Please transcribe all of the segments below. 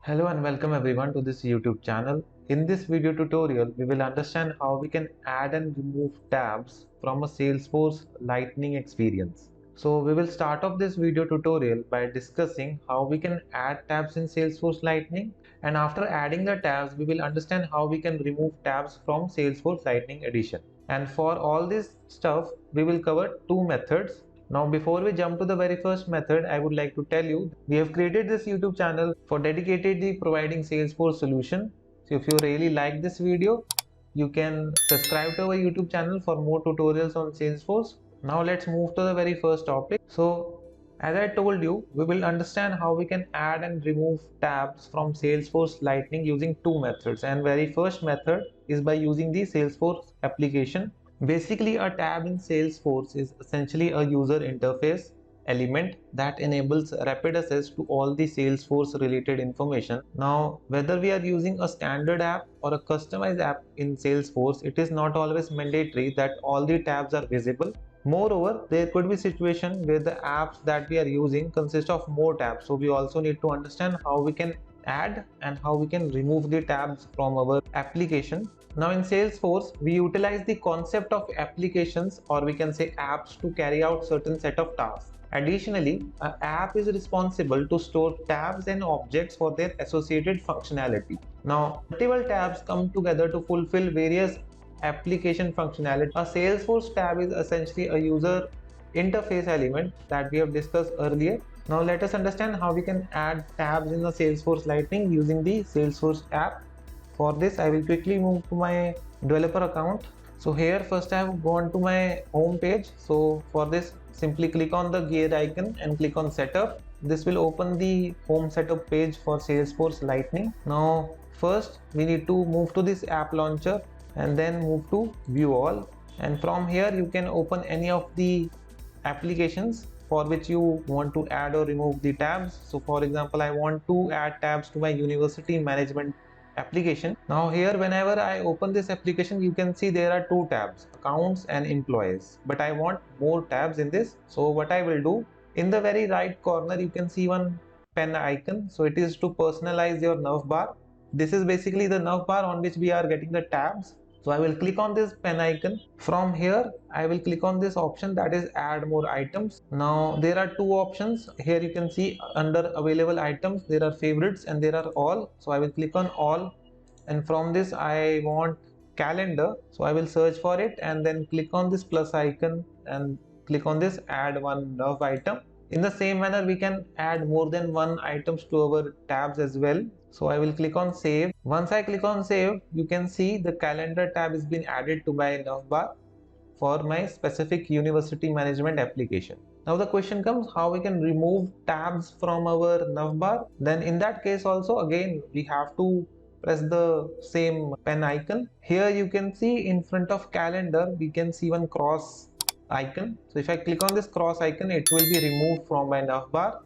Hello and welcome everyone to this YouTube channel. In this video tutorial, we will understand how we can add and remove tabs from a Salesforce Lightning Experience. So we will start off this video tutorial by discussing how we can add tabs in Salesforce Lightning, and after adding the tabs, we will understand how we can remove tabs from Salesforce Lightning Edition. And for all this stuff, we will cover two methods. Now before we jump to the very first method, I would like to tell you we have created this YouTube channel for dedicatedly providing Salesforce solution. So if you really like this video, you can subscribe to our YouTube channel for more tutorials on Salesforce. Now let's move to the very first topic. So as I told you, we will understand how we can add and remove tabs from Salesforce Lightning using two methods. And very first method is by using the Salesforce application. Basically, a tab in Salesforce is essentially a user interface element that enables rapid access to all the Salesforce related information. Now, whether we are using a standard app or a customized app in Salesforce, it is not always mandatory that all the tabs are visible. Moreover, there could be situations where the apps that we are using consist of more tabs. So we also need to understand how we can add and how we can remove the tabs from our application. Now in Salesforce, we utilize the concept of applications, or we can say apps, to carry out certain set of tasks. Additionally, an app is responsible to store tabs and objects for their associated functionality. Now, multiple tabs come together to fulfill various application functionality. A Salesforce tab is essentially a user interface element that we have discussed earlier. Now let us understand how we can add tabs in the Salesforce Lightning using the Salesforce app. For this, I will quickly move to my developer account. So here first I have gone to my home page. So for this, simply click on the gear icon and click on setup. This will open the home setup page for Salesforce Lightning. Now first we need to move to this app launcher and then move to view all, and from here you can open any of the applications for which you want to add or remove the tabs. So for example, I want to add tabs to my university management application. Now here, whenever I open this application, you can see there are two tabs, accounts and employees, but I want more tabs in this. So what I will do, in the very right corner you can see one pen icon. So it is to personalize your nav bar. This is basically the nav bar on which we are getting the tabs. So I will click on this pen icon. From here I will click on this option, that is add more items. Now there are two options here. You can see under available items there are favorites and there are all. So I will click on all, and from this I want calendar. So I will search for it and then click on this plus icon and click on this add one nav item. In the same manner, we can add more than one items to our tabs as well. So I will click on save. Once I click on save, you can see the calendar tab has been added to my navbar for my specific university management application. Now the question comes, how we can remove tabs from our navbar? Then in that case also, again we have to press the same pen icon. Here you can see in front of calendar we can see one cross icon. So if I click on this cross icon, it will be removed from my navbar,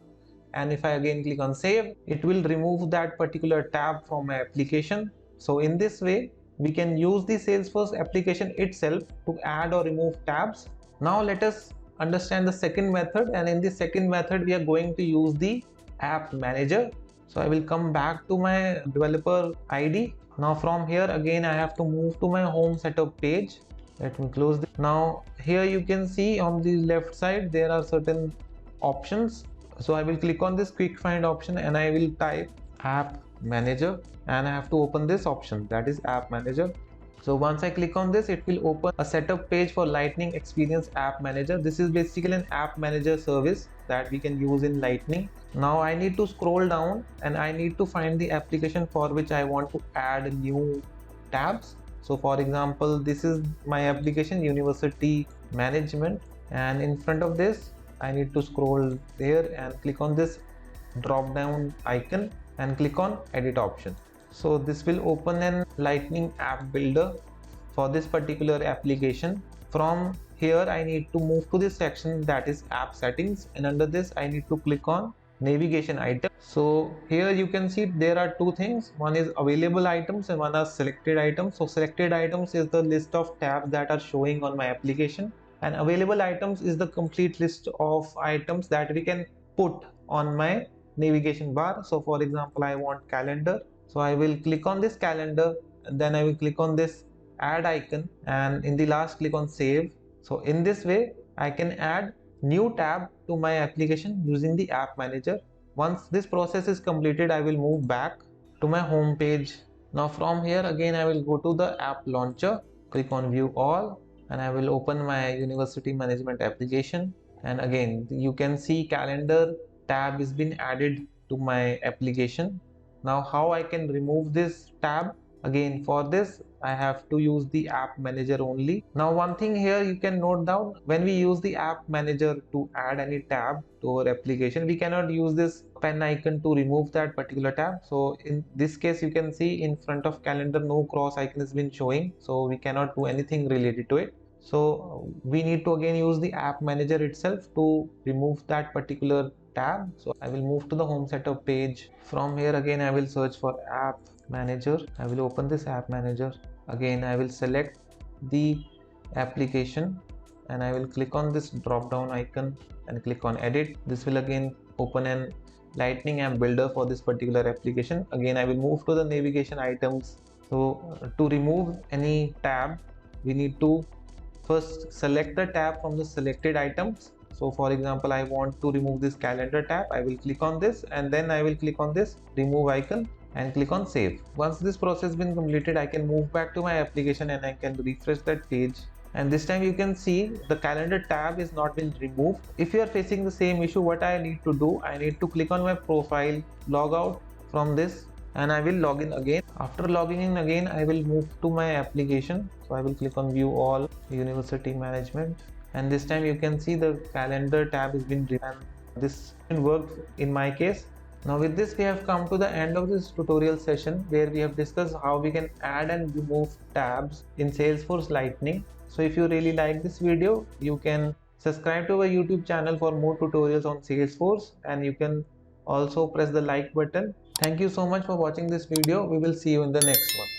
and if I again click on save, it will remove that particular tab from my application. So in this way we can use the Salesforce application itself to add or remove tabs. Now let us understand the second method, and in this second method we are going to use the app manager. So I will come back to my developer ID. Now from here again I have to move to my home setup page. Let me close this. Now here you can see on the left side there are certain options. So I will click on this quick find option and I will type app manager, and I have to open this option, that is app manager. So once I click on this, it will open a setup page for Lightning Experience App Manager. This is basically an app manager service that we can use in Lightning. Now I need to scroll down and I need to find the application for which I want to add new tabs. So for example, this is my application University Management, and in front of this I need to scroll there and click on this drop down icon and click on edit option. So this will open an Lightning app builder for this particular application. From here I need to move to this section, that is app settings, and under this I need to click on navigation item. So here you can see there are two things, one is available items and one are selected items. So selected items is the list of tabs that are showing on my application, and available items is the complete list of items that we can put on my navigation bar. So for example, I want calendar. So I will click on this calendar, and then I will click on this add icon, and in the last click on save. So in this way I can add new tab to my application using the app manager. Once this process is completed, I will move back to my home page. Now from here again I will go to the app launcher, click on view all, and I will open my university management application. And again you can see calendar tab has been added to my application. Now how I can remove this tab? Again, for this I have to use the app manager only. Now one thing here you can note down, when we use the app manager to add any tab to our application, we cannot use this pen icon to remove that particular tab. So in this case you can see in front of calendar no cross icon has been showing, so we cannot do anything related to it. So we need to again use the app manager itself to remove that particular tab. So I will move to the home setup page. From here again I will search for app manager. I will open this app manager. Again I will select the application and I will click on this drop down icon and click on edit. This will again open an lightning app builder for this particular application. Again I will move to the navigation items. So to remove any tab, we need to first select the tab from the selected items. So for example, I want to remove this calendar tab. I will click on this and then I will click on this remove icon and click on save. Once this process has been completed, I can move back to my application and I can refresh that page. And this time you can see the calendar tab is not been removed. If you are facing the same issue, what I need to do, I need to click on my profile, log out from this, and I will log in again. After logging in again, I will move to my application. So I will click on view all university management, and this time you can see the calendar tab has been removed. This worked in my case. Now with this we have come to the end of this tutorial session where we have discussed how we can add and remove tabs in Salesforce Lightning. So if you really like this video, you can subscribe to our YouTube channel for more tutorials on Salesforce, and you can also press the like button. Thank you so much for watching this video. We will see you in the next one.